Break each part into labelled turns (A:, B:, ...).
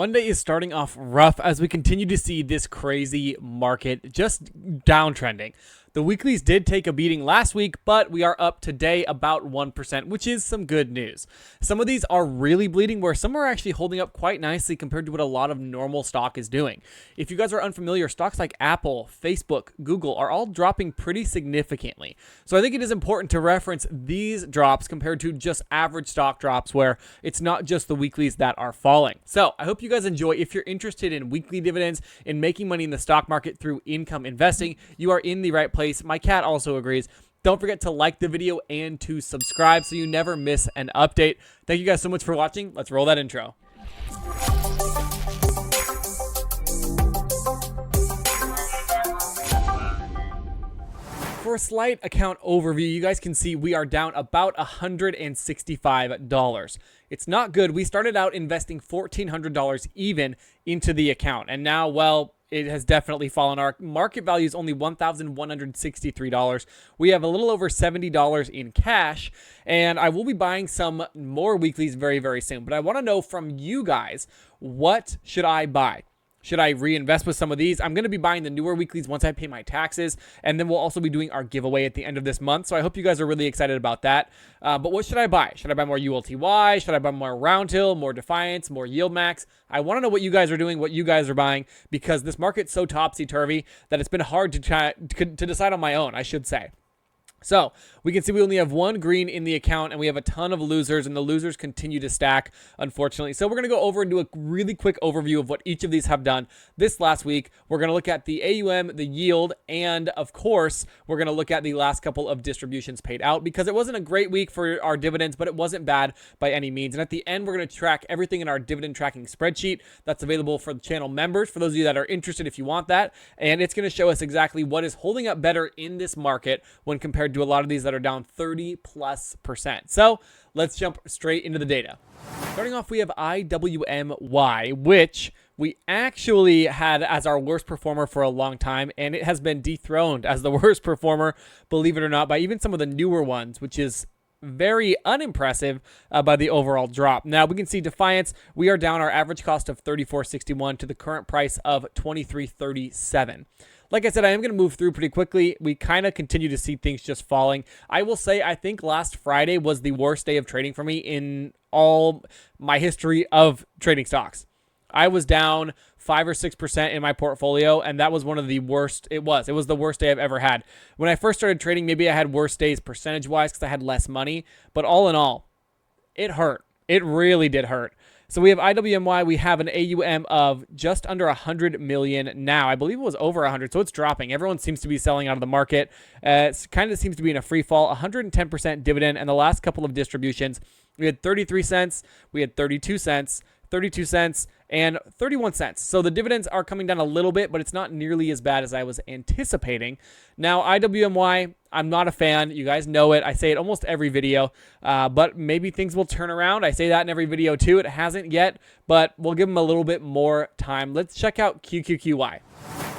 A: Monday is starting off rough as we continue to see this crazy market just downtrending. The weeklies did take a beating last week, but we are up today about 1%, which is some good news. Some of these are really bleeding, where some are actually holding up quite nicely compared to what a lot of normal stock is doing. If you guys are unfamiliar, stocks like Apple, Facebook, Google are all dropping pretty significantly. So I think it is important to reference these drops compared to just average stock drops, where it's not just the weeklies that are falling. So I hope you guys enjoy. If you're interested in weekly dividends and making money in the stock market through income investing, you are in the right place. My cat also agrees. Don't forget to like the video and to subscribe so you never miss an update. Thank you guys so much for watching. Let's roll that intro. For a slight account overview, you guys can see we are down about $165. It's not good. We started out investing $1,400 even into the account, and now, well, it has definitely fallen. Our market value is only $1,163. We have a little over $70 in cash, and I will be buying some more weeklies very, very soon. But I want to know from you guys, what should I buy? Should I reinvest with some of these? I'm going to be buying the newer weeklies once I pay my taxes, and then we'll also be doing our giveaway at the end of this month. So I hope you guys are really excited about that. But what should I buy? Should I buy more ULTY? Should I buy more RoundHill, more Defiance, more YieldMax? I want to know what you guys are doing, what you guys are buying, because this market's so topsy-turvy that it's been hard to decide on my own, I should say. So we can see we only have one green in the account, and we have a ton of losers, and the losers continue to stack, unfortunately. So we're going to go over and do a really quick overview of what each of these have done this last week. We're going to look at the AUM, the yield, and of course, we're going to look at the last couple of distributions paid out, because it wasn't a great week for our dividends, but it wasn't bad by any means. And at the end, we're going to track everything in our dividend tracking spreadsheet that's available for the channel members, for those of you that are interested if you want that. And it's going to show us exactly what is holding up better in this market when compared to a lot of these that are down 30+%. So let's jump straight into the data. Starting off, we have IWMY, which we actually had as our worst performer for a long time, and it has been dethroned as the worst performer, believe it or not, by even some of the newer ones, which is very unimpressive by the overall drop. Now we can see Defiance, we are down our average cost of $34.61 to the current price of $23.37. Like I said, I am going to move through pretty quickly. We kind of continue to see things just falling. I will say, I think last Friday was the worst day of trading for me in all my history of trading stocks. I was down 5 or 6% in my portfolio, and that was one of the worst. It was the worst day I've ever had. When I first started trading, maybe I had worse days percentage-wise because I had less money, but all in all, it hurt. It really did hurt. So we have IWMY. We have an AUM of just under 100 million now. I believe it was over 100, so it's dropping. Everyone seems to be selling out of the market. It kind of seems to be in a free fall. 110% dividend, and the last couple of distributions, we had 33 cents, we had 32 cents, 32 cents, and 31 cents. So the dividends are coming down a little bit, but it's not nearly as bad as I was anticipating. Now, IWMY, I'm not a fan. You guys know it. I say it almost every video, but maybe things will turn around. I say that in every video too. It hasn't yet, but we'll give them a little bit more time. Let's check out QQQY.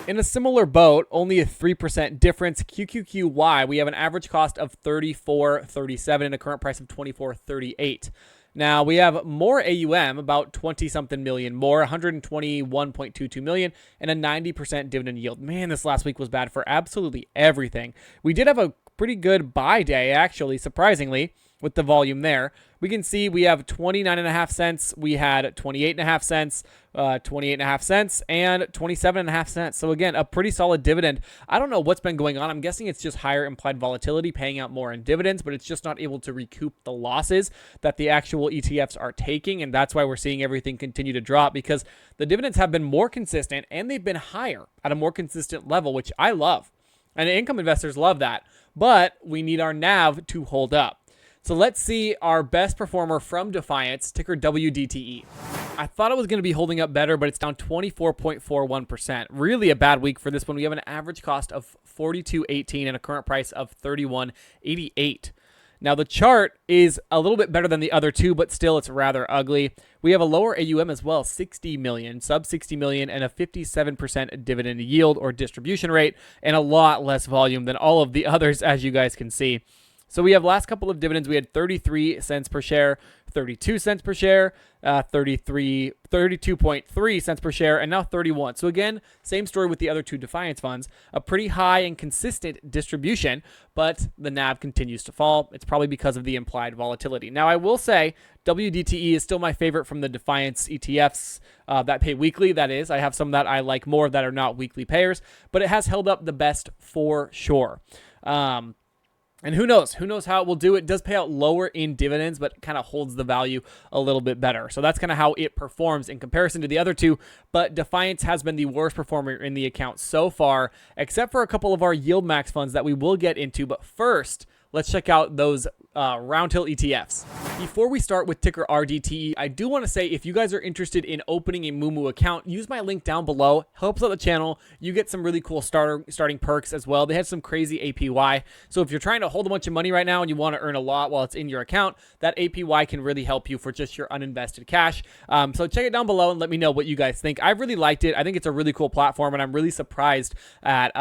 A: In a similar boat, only a 3% difference. QQQY, we have an average cost of $34.37 and a current price of $24.38. Now, we have more AUM, about 20-something million more, 121.22 million, and a 90% dividend yield. Man, this last week was bad for absolutely everything. We did have a pretty good buy day, actually, surprisingly, with the volume there. We can see we have 29.5 cents. We had 28.5 cents, 28.5 cents, and 27.5 cents. So again, a pretty solid dividend. I don't know what's been going on. I'm guessing it's just higher implied volatility, paying out more in dividends, but it's just not able to recoup the losses that the actual ETFs are taking. And that's why we're seeing everything continue to drop, because the dividends have been more consistent and they've been higher at a more consistent level, which I love. And income investors love that. But we need our NAV to hold up. So let's see our best performer from Defiance, ticker WDTE. I thought it was going to be holding up better, but it's down 24.41%. Really a bad week for this one. We have an average cost of $42.18 and a current price of $31.88. Now the chart is a little bit better than the other two, but still it's rather ugly. We have a lower AUM as well, 60 million, sub 60 million, and a 57% dividend yield or distribution rate, and a lot less volume than all of the others, as you guys can see. So we have last couple of dividends. We had 33 cents per share, 32 cents per share, 32.3 cents per share, and now 31. So again, same story with the other two Defiance funds. A pretty high and consistent distribution, but the NAV continues to fall. It's probably because of the implied volatility. Now, I will say WDTE is still my favorite from the Defiance ETFs that pay weekly. That is, I have some that I like more that are not weekly payers, but it has held up the best for sure. And who knows? Who knows how it will do? It does pay out lower in dividends, but kind of holds the value a little bit better. So that's kind of how it performs in comparison to the other two. But Defiance has been the worst performer in the account so far, except for a couple of our YieldMax funds that we will get into. But first, let's check out those RoundHill ETFs. Before we start with ticker RDTE, I do want to say if you guys are interested in opening a Moomoo account, use my link down below. Helps out the channel. You get some really cool starting perks as well. They have some crazy APY. So if you're trying to hold a bunch of money right now and you want to earn a lot while it's in your account, that APY can really help you for just your uninvested cash. So check it down below and let me know what you guys think. I've really liked it. I think it's a really cool platform, and I'm really surprised at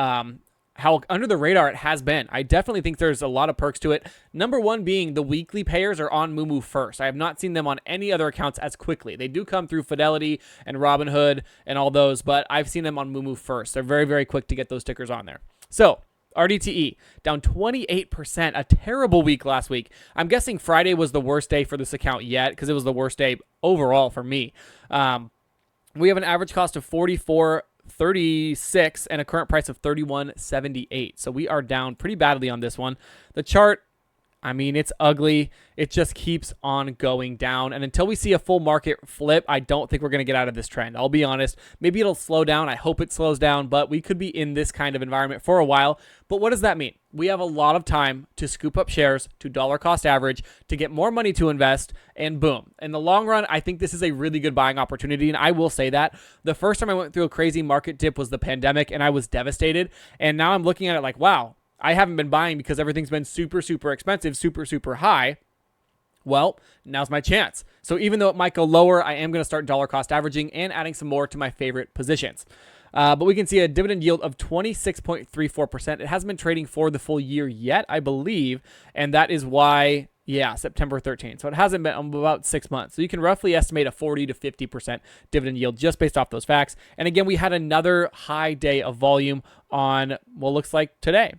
A: how under the radar it has been. I definitely think there's a lot of perks to it. Number one being the weekly payers are on Moomoo first. I have not seen them on any other accounts as quickly. They do come through Fidelity and Robinhood and all those, but I've seen them on Moomoo first. They're very, very quick to get those stickers on there. So RDTE down 28%, a terrible week last week. I'm guessing Friday was the worst day for this account yet because it was the worst day overall for me. We have an average cost of 44.36 and a current price of 31.78. So we are down pretty badly on this one. The chart, I mean, it's ugly. It just keeps on going down. And until we see a full market flip, I don't think we're going to get out of this trend. I'll be honest. Maybe it'll slow down. I hope it slows down, but we could be in this kind of environment for a while. But what does that mean? We have a lot of time to scoop up shares to dollar cost average to get more money to invest, and boom. In the long run, I think this is a really good buying opportunity, and I will say that. The first time I went through a crazy market dip was the pandemic, and I was devastated. And now I'm looking at it like, wow, I haven't been buying because everything's been super, super expensive, super, super high. Well, now's my chance. So even though it might go lower, I am going to start dollar cost averaging and adding some more to my favorite positions. But we can see a dividend yield of 26.34%. It hasn't been trading for the full year yet, I believe. And that is why, yeah, September 13th. So it hasn't been about 6 months. So you can roughly estimate a 40 to 50% dividend yield just based off those facts. And again, we had another high day of volume on what looks like today.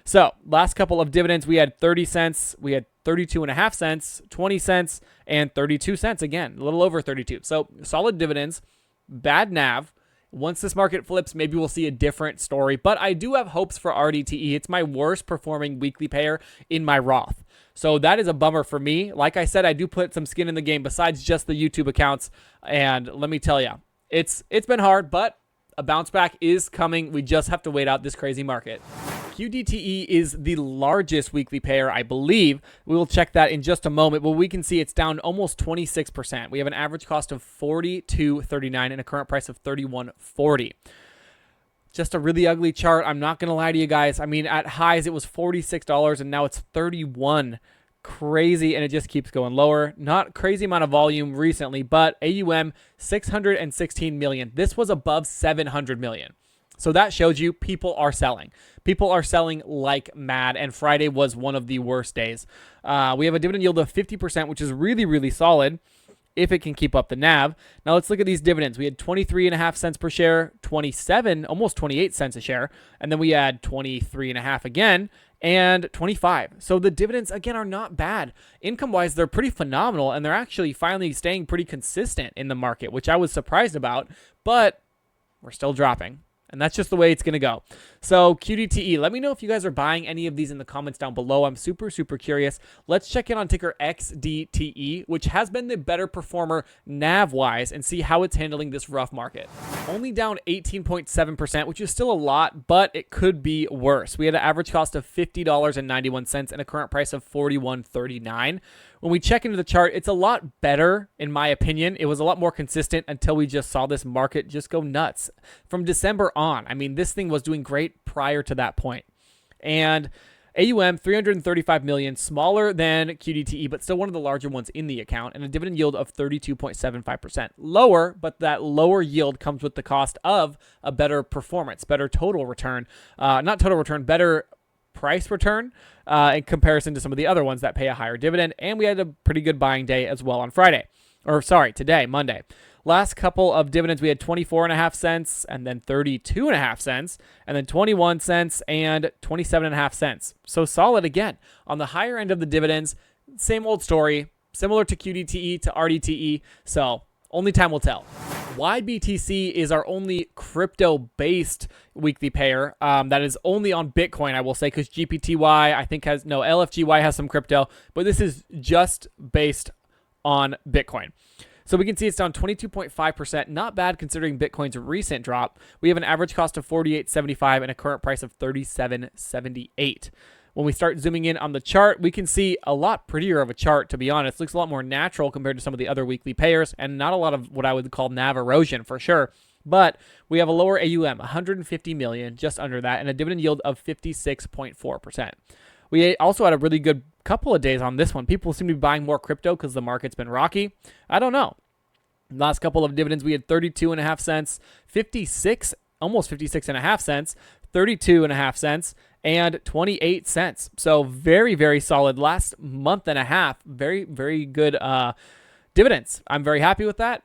A: So last couple of dividends, we had 30 cents, we had 32.5 cents, 20 cents, and 32 cents. Again, a little over 32. So solid dividends, bad NAV. Once this market flips, maybe we'll see a different story. But I do have hopes for RDTE. It's my worst performing weekly payer in my Roth. So that is a bummer for me. Like I said, I do put some skin in the game besides just the YouTube accounts. And let me tell you, it's been hard, but a bounce back is coming. We just have to wait out this crazy market. QDTE is the largest weekly payer, I believe. We will check that in just a moment, but we can see it's down almost 26%. We have an average cost of $42.39 and a current price of $31.40. Just a really ugly chart. I'm not going to lie to you guys. I mean, at highs, it was $46 and now it's $31. Crazy, and it just keeps going lower. Not crazy amount of volume recently, but AUM 616 million. This was above 700 million. So that shows you people are selling. People are selling like mad, and Friday was one of the worst days. We have a dividend yield of 50%, which is really, really solid if it can keep up the NAV. Now let's look at these dividends. We had 23.5 cents per share, 27, almost 28 cents a share, and then we had 23.5 again, and 25. So the dividends, again, are not bad. Income-wise, they're pretty phenomenal, and they're actually finally staying pretty consistent in the market, which I was surprised about, but we're still dropping. And that's just the way it's going to go. So QDTE, let me know if you guys are buying any of these in the comments down below. I'm super, super curious. Let's check in on ticker XDTE, which has been the better performer NAV-wise, and see how it's handling this rough market. Only down 18.7%, which is still a lot, but it could be worse. We had an average cost of $50.91 and a current price of $41.39. When we check into the chart, it's a lot better, in my opinion. It was a lot more consistent until we just saw this market just go nuts. From December on, I mean, this thing was doing great prior to that point. And AUM, 335 million, smaller than QDTE, but still one of the larger ones in the account, and a dividend yield of 32.75%. Lower, but that lower yield comes with the cost of a better performance, better total return. Not total return, better price return in comparison to some of the other ones that pay a higher dividend. And we had a pretty good buying day as well on Friday. Or sorry, today, Monday. Last couple of dividends, we had 24.5 cents and then 32.5 cents and then 21 cents and 27.5 cents. So solid again. On the higher end of the dividends, same old story, similar to QDTE, to RDTE. So only time will tell. YBTC is our only crypto-based weekly payer that is only on Bitcoin, I will say, because GPTY, I think LFGY has some crypto, but this is just based on Bitcoin. So we can see it's down 22.5%. Not bad considering Bitcoin's recent drop. We have an average cost of $48.75 and a current price of $37.78. When we start zooming in on the chart, we can see a lot prettier of a chart, to be honest. It looks a lot more natural compared to some of the other weekly payers, and not a lot of what I would call NAV erosion for sure. But we have a lower AUM, 150 million, just under that, and a dividend yield of 56.4%. We also had a really good couple of days on this one. People seem to be buying more crypto because the market's been rocky. I don't know. Last couple of dividends, we had 32.5 cents, 56, almost 56.5 cents, 32.5 cents, and 28 cents. So very, very solid last month and a half. Very, very good dividends. I'm very happy with that.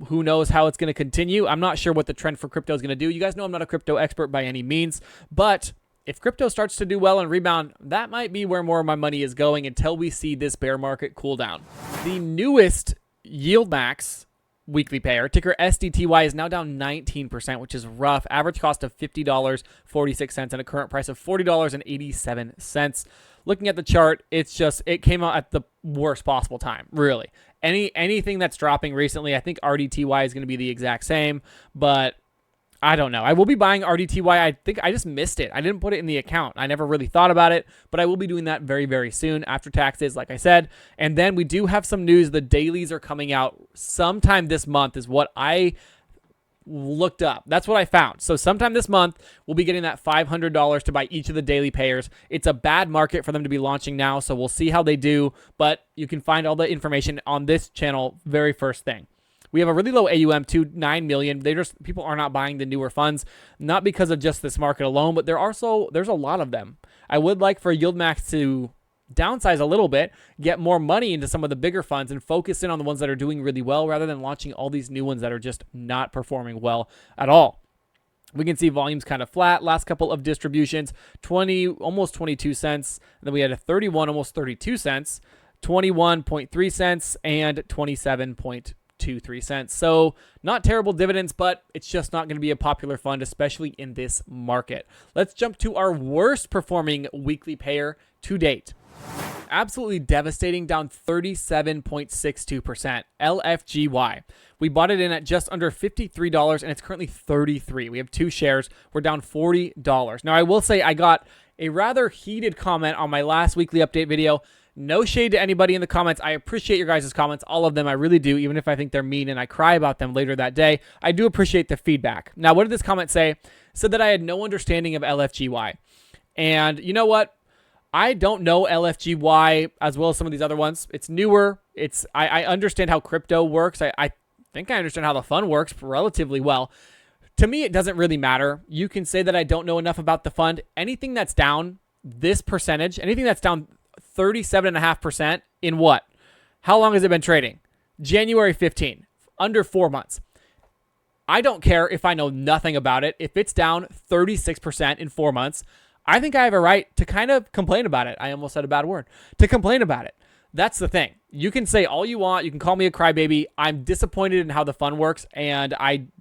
A: Who knows how it's going to continue? I'm not sure what the trend for crypto is going to do. You guys know I'm not a crypto expert by any means, but if crypto starts to do well and rebound, that might be where more of my money is going until we see this bear market cool down. The newest YieldMax weekly payer, ticker XDTE, is now down 19%, which is rough. Average cost of $50.46 and a current price of $40.87. Looking at the chart, it came out at the worst possible time, really. Anything that's dropping recently, I think RDTE is going to be the exact same, but I don't know. I will be buying RDTE. I think I just missed it. I didn't put it in the account. I never really thought about it, but I will be doing that very, very soon after taxes, like I said. And then we do have some news. The dailies are coming out sometime this month is what I looked up. That's what I found. So sometime this month, we'll be getting that $500 to buy each of the daily payers. It's a bad market for them to be launching now, so we'll see how they do. But you can find all the information on this channel very first thing. We have a really low AUM, to 9 million. People are not buying the newer funds, not because of just this market alone, but there's a lot of them. I would like for YieldMax to downsize a little bit, get more money into some of the bigger funds, and focus in on the ones that are doing really well rather than launching all these new ones that are just not performing well at all. We can see volumes kind of flat. Last couple of distributions, 20, almost 22 cents. And then we had a 31, almost 32 cents, 21.3 cents, and 27.23 cents. So not terrible dividends, but it's just not going to be a popular fund, especially in this market. Let's jump to our worst performing weekly payer to date. Absolutely devastating, down 37.62%. LFGY. We bought it in at just under $53 and it's currently $33. We have 2 shares. We're down $40. Now I will say I got a rather heated comment on my last weekly update video. No shade to anybody in the comments. I appreciate your guys' comments, all of them. I really do, even if I think they're mean and I cry about them later that day. I do appreciate the feedback. Now, what did this comment say? It said that I had no understanding of LFGY. And you know what? I don't know LFGY as well as some of these other ones. It's newer. I understand how crypto works. I think I understand how the fund works relatively well. To me, it doesn't really matter. You can say that I don't know enough about the fund. Anything that's down this percentage, anything that's down 37.5% in what? How long has it been trading? January 15, under 4 months. I don't care if I know nothing about it. If it's down 36% in 4 months, I think I have a right to kind of complain about it. I almost said a bad word. To complain about it. That's the thing. You can say all you want. You can call me a crybaby. I'm disappointed in how the fund works, and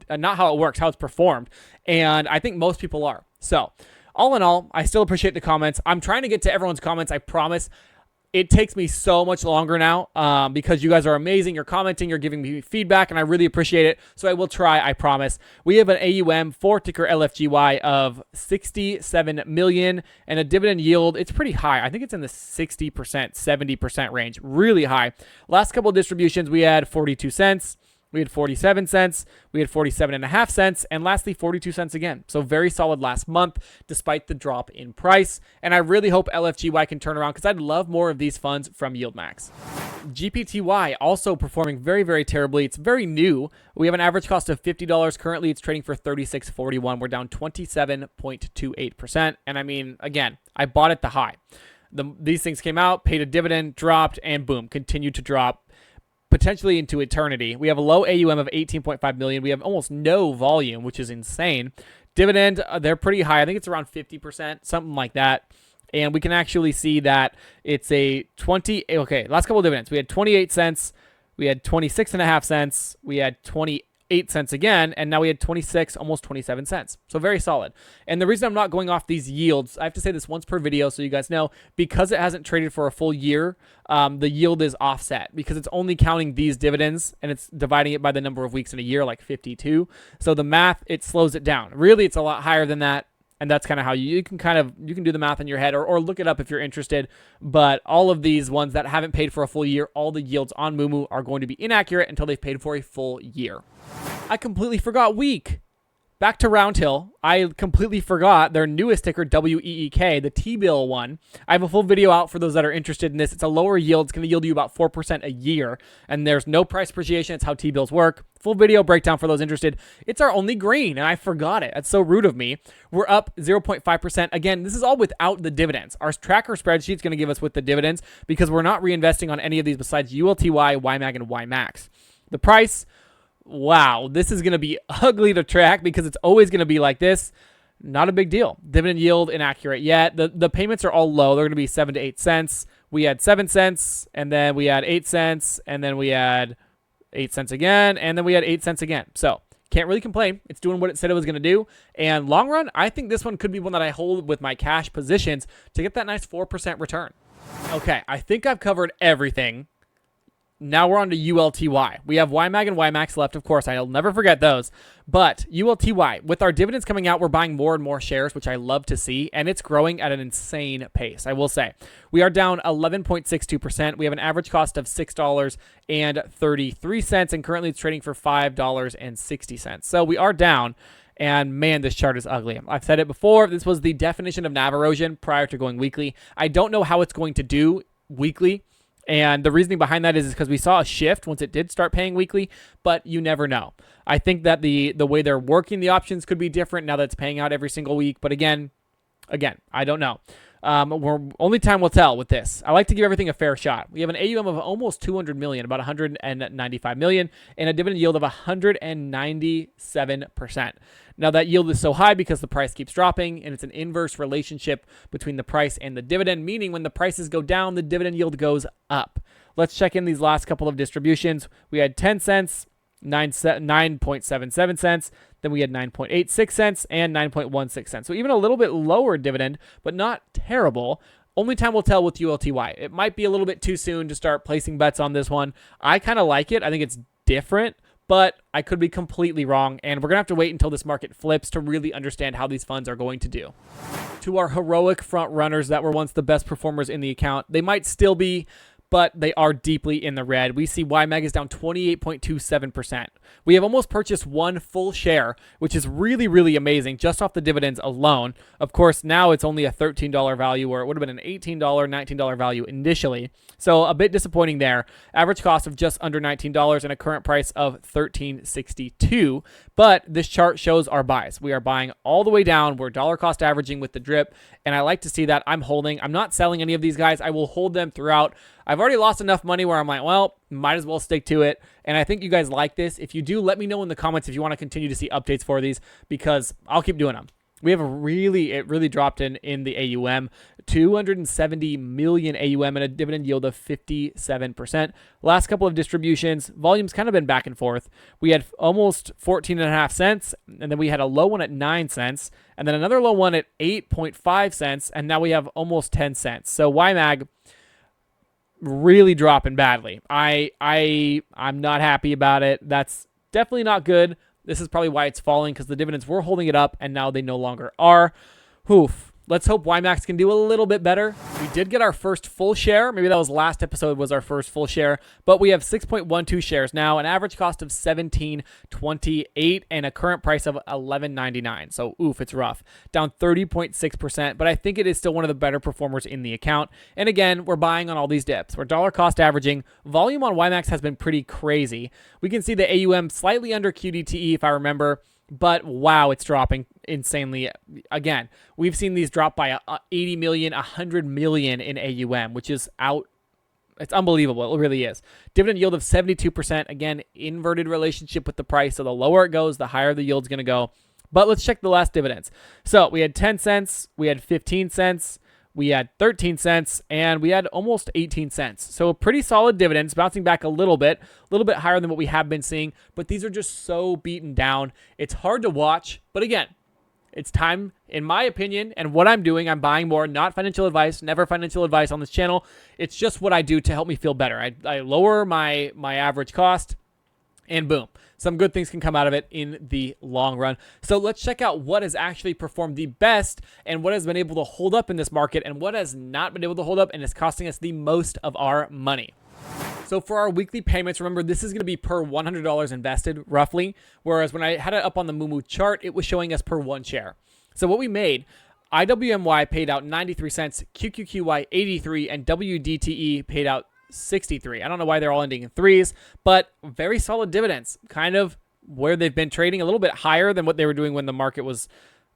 A: not how it works, how it's performed. And I think most people are. So all in all, I still appreciate the comments. I'm trying to get to everyone's comments, I promise. It takes me so much longer now because you guys are amazing. You're commenting, you're giving me feedback, and I really appreciate it. So I will try, I promise. We have an AUM for ticker LFGY of 67 million and a dividend yield. It's pretty high. I think it's in the 60%, 70% range. Really high. Last couple of distributions, we had 42 cents. We had 47 cents, we had 47.5 cents, and lastly 42 cents again. So very solid last month despite the drop in price. And I really hope LFGY can turn around because I'd love more of these funds from YieldMax. GPTY also performing very, very terribly. It's very new. We have an average cost of $50. Currently, it's trading for $36.41. We're down 27.28%. And I mean, again, I bought at the high. These things came out, paid a dividend, dropped, and boom, continued to drop potentially into eternity. We have a low AUM of 18.5 million. We have almost no volume, which is insane. Dividend, they're pretty high. I think it's around 50%, something like that. And we can actually see that it's a 20. Okay, last couple of dividends. We had 28 cents. We had 26.5 cents. We had 28 cents again. And now we had 26, almost 27 cents. So very solid. And the reason I'm not going off these yields, I have to say this once per video so you guys know, because it hasn't traded for a full year, the yield is offset because it's only counting these dividends and it's dividing it by the number of weeks in a year, like 52. So the math, it slows it down. Really, it's a lot higher than that. And that's kind of how you can do the math in your head or look it up if you're interested. But all of these ones that haven't paid for a full year, all the yields on Moomoo are going to be inaccurate until they've paid for a full year. I completely forgot Week. Back to RoundHill. I completely forgot their newest ticker, WEEK, the T-bill one. I have a full video out for those that are interested in this. It's a lower yield. It's going to yield you about 4% a year. And there's no price appreciation. It's how T-bills work. Full video breakdown for those interested. It's our only green, and I forgot it. That's so rude of me. We're up 0.5%. Again, this is all without the dividends. Our tracker spreadsheet is going to give us with the dividends because we're not reinvesting on any of these besides ULTY, YMAG, and YMAX. The price, wow, this is going to be ugly to track because it's always going to be like this. Not a big deal. Dividend yield inaccurate yet. The payments are all low. They're going to be 7 to 8 cents. We had 7 cents, and then we had 8 cents, and then we had 8 cents again, and then we had 8 cents again. So can't really complain. It's doing what it said it was going to do. And long run, I think this one could be one that I hold with my cash positions to get that nice 4% return. Okay, I think I've covered everything. Now we're on to ULTY. We have YMAG and YMAX left, of course. I'll never forget those. But ULTY, with our dividends coming out, we're buying more and more shares, which I love to see, and it's growing at an insane pace, I will say. We are down 11.62%. We have an average cost of $6.33, and currently it's trading for $5.60. So we are down, and man, this chart is ugly. I've said it before. This was the definition of NAV erosion prior to going weekly. I don't know how it's going to do weekly. And the reasoning behind that is because we saw a shift once it did start paying weekly, but you never know. I think that the way they're working the options could be different now that it's paying out every single week. But again, I don't know. Only time will tell with this. I like to give everything a fair shot. We have an AUM of almost 200 million, about 195 million, and a dividend yield of 197%. Now that yield is so high because the price keeps dropping, and it's an inverse relationship between the price and the dividend, meaning when the prices go down, the dividend yield goes up. Let's check in these last couple of distributions. We had 10 cents, 9.77 cents, then we had 9.86 cents and 9.16 cents. So even a little bit lower dividend, but not terrible. Only time will tell with ULTY. It might be a little bit too soon to start placing bets on this one. I kind of like it. I think it's different, but I could be completely wrong, and we're going to have to wait until this market flips to really understand how these funds are going to do. To our heroic front runners that were once the best performers in the account, they might still be, but they are deeply in the red. We see YMAG is down 28.27%. We have almost purchased one full share, which is really, really amazing just off the dividends alone. Of course, now it's only a $13 value, where it would have been an $18, $19 value initially. So a bit disappointing there. Average cost of just under $19 and a current price of $13.62. But this chart shows our buys. We are buying all the way down. We're dollar cost averaging with the drip, and I like to see that. I'm holding. I'm not selling any of these guys. I will hold them throughout. I've already lost enough money where I'm like, well, might as well stick to it. And I think you guys like this. If you do, let me know in the comments if you want to continue to see updates for these, because I'll keep doing them. We have it really dropped in the AUM, 270 million AUM and a dividend yield of 57%. Last couple of distributions, volume's kind of been back and forth. We had almost 14.5 cents, and then we had a low one at 9 cents, and then another low one at 8.5 cents, and now we have almost 10 cents. So YMAG really dropping badly. I'm not happy about it. That's definitely not good. This is probably why it's falling, because the dividends were holding it up and now they no longer are. Oof. Let's hope YieldMax can do a little bit better. We did get our first full share. Maybe that was last episode was our first full share, but we have 6.12 shares now, an average cost of $17.28 and a current price of $11.99. So oof, it's rough. Down 30.6%, but I think it is still one of the better performers in the account. And again, we're buying on all these dips. We're dollar cost averaging. Volume on YieldMax has been pretty crazy. We can see the AUM slightly under QDTE if I remember, but wow, it's dropping insanely. Again, we've seen these drop by 80 million, 100 million in AUM, which is out. It's unbelievable. It really is. Dividend yield of 72%. Again, inverted relationship with the price. So the lower it goes, the higher the yield's going to go. But let's check the last dividends. So we had 10 cents, we had 15 cents, we had 13 cents, and we had almost 18 cents. So pretty solid dividends, bouncing back a little bit higher than what we have been seeing. But these are just so beaten down. It's hard to watch. But again, it's time, in my opinion, and what I'm doing, I'm buying more, not financial advice, never financial advice on this channel. It's just what I do to help me feel better. I lower my average cost, and boom, some good things can come out of it in the long run. So let's check out what has actually performed the best and what has been able to hold up in this market and what has not been able to hold up and is costing us the most of our money. So for our weekly payments, remember, this is going to be per $100 invested, roughly, whereas when I had it up on the Moomoo chart, it was showing us per one share. So what we made, IWMY paid out 93 cents, QQQY 83, and WDTE paid out 63. I don't know why they're all ending in threes, but very solid dividends, kind of where they've been trading, a little bit higher than what they were doing when the market was,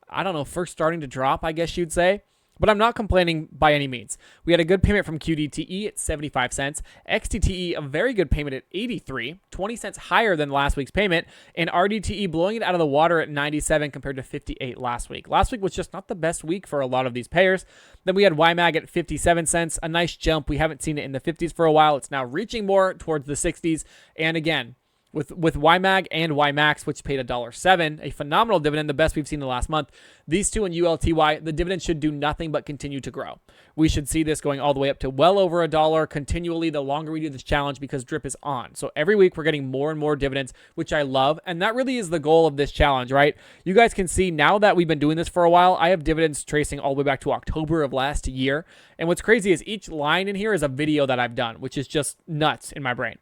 A: I don't know, first starting to drop, I guess you'd say. But I'm not complaining by any means. We had a good payment from QDTE at 75 cents. XDTE, a very good payment at 83, 20 cents higher than last week's payment. And RDTE blowing it out of the water at 97 compared to 58 last week. Last week was just not the best week for a lot of these payers. Then we had YMAG at 57 cents, a nice jump. We haven't seen it in the 50s for a while. It's now reaching more towards the 60s. And again, with YMAG and YMAX, which paid $1.07, a phenomenal dividend, the best we've seen in the last month. These two and ULTY, the dividend should do nothing but continue to grow. We should see this going all the way up to well over $1 continually the longer we do this challenge because drip is on. So every week we're getting more and more dividends, which I love. And that really is the goal of this challenge, right? You guys can see now that we've been doing this for a while, I have dividends tracing all the way back to October of last year. And what's crazy is each line in here is a video that I've done, which is just nuts in my brain.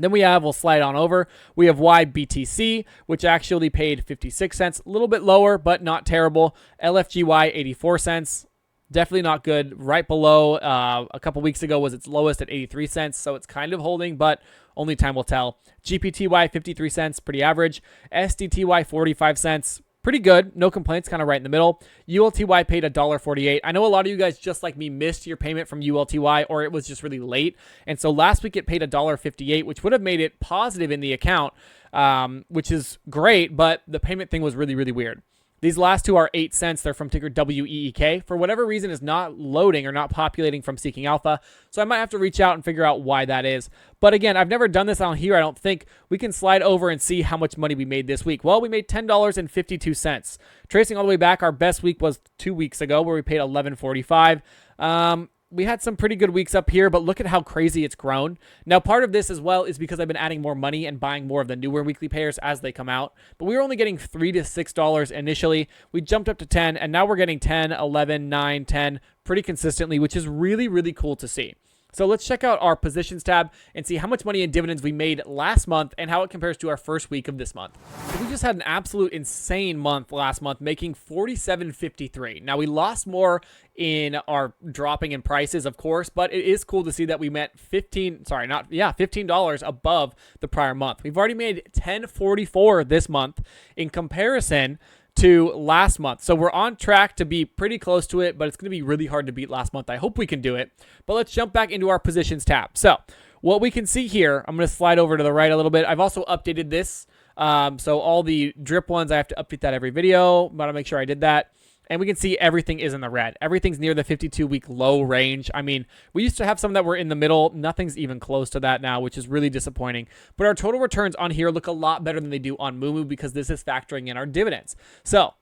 A: Then we'll slide on over. We have YBTC, which actually paid 56 cents, a little bit lower, but not terrible. LFGY, 84 cents. Definitely not good. Right below, a couple weeks ago was its lowest at 83 cents, so it's kind of holding, but only time will tell. GPTY, 53 cents, pretty average. SDTY, 45 cents. Pretty good. No complaints, kind of right in the middle. ULTY paid $1.48. I know a lot of you guys, just like me, missed your payment from ULTY, or it was just really late. And so last week it paid $1.58, which would have made it positive in the account, which is great, but the payment thing was really, really weird. These last two are 8 cents. They're from ticker WEEK. For whatever reason, is not loading or not populating from Seeking Alpha. So I might have to reach out and figure out why that is. But again, I've never done this on here, I don't think. We can slide over and see how much money we made this week. Well, we made $10.52. Tracing all the way back, our best week was 2 weeks ago where we paid $11.45. We had some pretty good weeks up here, but look at how crazy it's grown. Now, part of this as well is because I've been adding more money and buying more of the newer weekly payers as they come out. But we were only getting $3 to $6 initially. We jumped up to 10, and now we're getting 10, 11, 9, 10 pretty consistently, which is really, really cool to see. So let's check out our positions tab and see how much money in dividends we made last month and how it compares to our first week of this month. So we just had an absolute insane month last month, making $47.53. Now we lost more in our dropping in prices, of course, but it is cool to see that we met $15 above the prior month. We've already made $10.44 this month in comparison to last month. So we're on track to be pretty close to it, but it's going to be really hard to beat last month. I hope we can do it. But let's jump back into our positions tab. So what we can see here, I'm going to slide over to the right a little bit. I've also updated this. So all the drip ones, I have to update that every video, but I'll make sure I did that. And we can see everything is in the red. Everything's near the 52-week low range. I mean, we used to have some that were in the middle. Nothing's even close to that now, which is really disappointing. But our total returns on here look a lot better than they do on Moomoo because this is factoring in our dividends. So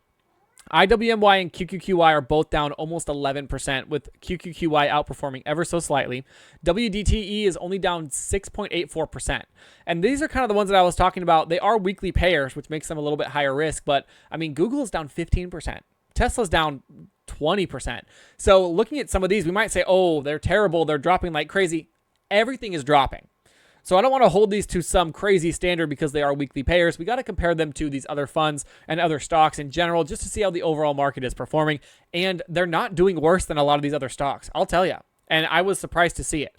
A: IWMY and QQQY are both down almost 11%, with QQQY outperforming ever so slightly. WDTE is only down 6.84%. And these are kind of the ones that I was talking about. They are weekly payers, which makes them a little bit higher risk. But, I mean, Google is down 15%. Tesla's down 20%. So looking at some of these, we might say, oh, they're terrible. They're dropping like crazy. Everything is dropping. So I don't want to hold these to some crazy standard because they are weekly payers. We got to compare them to these other funds and other stocks in general just to see how the overall market is performing. And they're not doing worse than a lot of these other stocks, I'll tell you. And I was surprised to see it.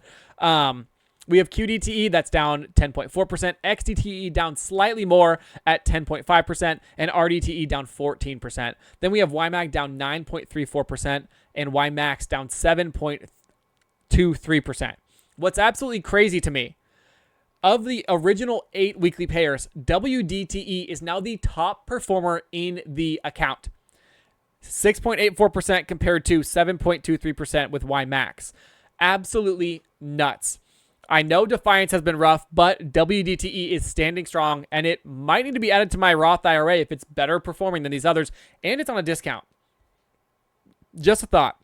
A: We have QDTE that's down 10.4%, XDTE down slightly more at 10.5%, and RDTE down 14%. Then we have YMAG down 9.34% and YMAX down 7.23%. What's absolutely crazy to me, of the original 8 weekly payers, WDTE is now the top performer in the account. 6.84% compared to 7.23% with YMAX. Absolutely nuts. I know Defiance has been rough, but WDTE is standing strong, and it might need to be added to my Roth IRA if it's better performing than these others, and it's on a discount. Just a thought.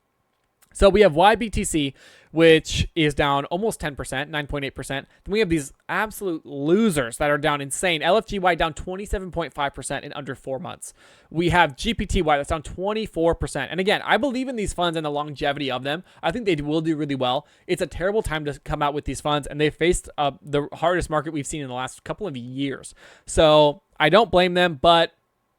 A: So we have YBTC, which is down almost 10%, 9.8%. Then we have these absolute losers that are down insane. LFGY down 27.5% in under 4 months. We have GPTY that's down 24%. And again, I believe in these funds and the longevity of them. I think they will do really well. It's a terrible time to come out with these funds, and they faced the hardest market we've seen in the last couple of years. So I don't blame them, but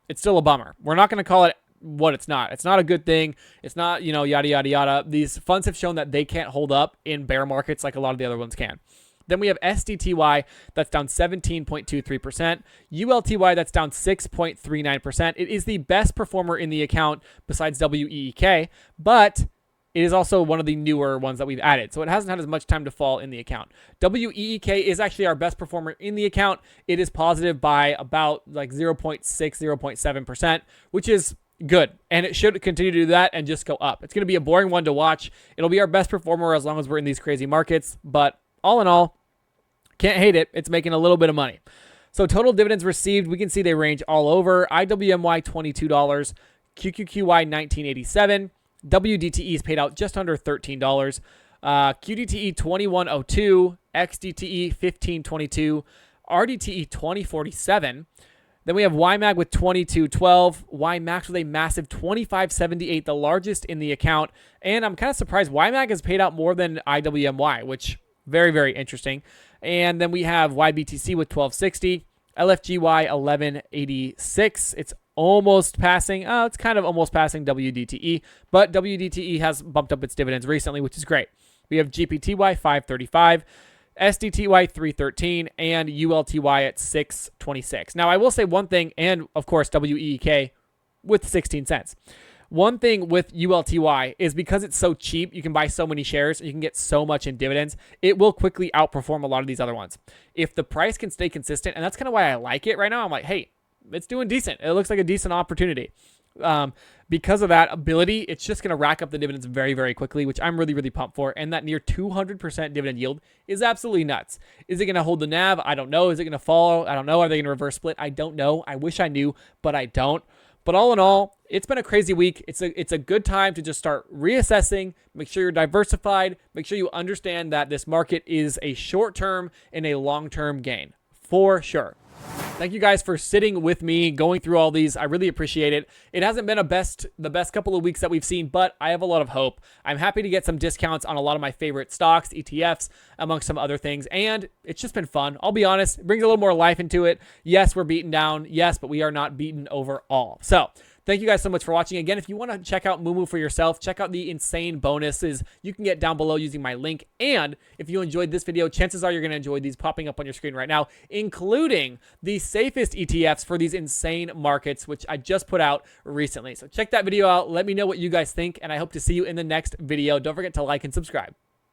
A: it's still a bummer. We're not going to call it what it's not. It's not a good thing. It's not, yada, yada, yada. These funds have shown that they can't hold up in bear markets like a lot of the other ones can. Then we have SDTY that's down 17.23%. ULTY that's down 6.39%. It is the best performer in the account besides WEEK, but it is also one of the newer ones that we've added. So it hasn't had as much time to fall in the account. WEEK is actually our best performer in the account. It is positive by about like 0.6, 0.7%, which is good, and it should continue to do that and just go up. It's going to be a boring one to watch. It'll be our best performer as long as we're in these crazy markets, but all in all, can't hate it. It's making a little bit of money. So total dividends received, we can see they range all over. IWMY $22, QQQY $19.87, WDTE is paid out just under $13, QDTE $21.02, XDTE $15.22, RDTE $20.47. Then we have YMAG with $22.12, YMAX with a massive $25.78, the largest in the account. And I'm kind of surprised YMAG has paid out more than IWMY, which very, very interesting. And then we have YBTC with $12.60, LFGY $11.86. It's almost passing. It's kind of almost passing WDTE, but WDTE has bumped up its dividends recently, which is great. We have GPTY $5.35. SDTY $3.13 and ULTY at $6.26. Now, I will say one thing, and of course, WEEK with 16 cents. One thing with ULTY is because it's so cheap, you can buy so many shares, and you can get so much in dividends, it will quickly outperform a lot of these other ones. If the price can stay consistent, and that's kind of why I like it right now, I'm like, hey, it's doing decent. It looks like a decent opportunity. Because of that ability, it's just going to rack up the dividends very, very quickly, which I'm really, really pumped for. And that near 200% dividend yield is absolutely nuts. Is it going to hold the NAV? I don't know. Is it going to fall? I don't know. Are they going to reverse split? I don't know. I wish I knew, but I don't. But all in all, it's been a crazy week. It's a good time to just start reassessing, make sure you're diversified, make sure you understand that this market is a short-term and a long-term gain, for sure. Thank you guys for sitting with me, going through all these. I really appreciate it. It hasn't been the best couple of weeks that we've seen, but I have a lot of hope. I'm happy to get some discounts on a lot of my favorite stocks, ETFs, amongst some other things, and it's just been fun. I'll be honest, it brings a little more life into it. Yes, we're beaten down. Yes, but we are not beaten overall. So thank you guys so much for watching. Again, if you want to check out Moomoo for yourself, check out the insane bonuses you can get down below using my link. And if you enjoyed this video, chances are you're going to enjoy these popping up on your screen right now, including the safest ETFs for these insane markets, which I just put out recently. So check that video out. Let me know what you guys think, and I hope to see you in the next video. Don't forget to like and subscribe.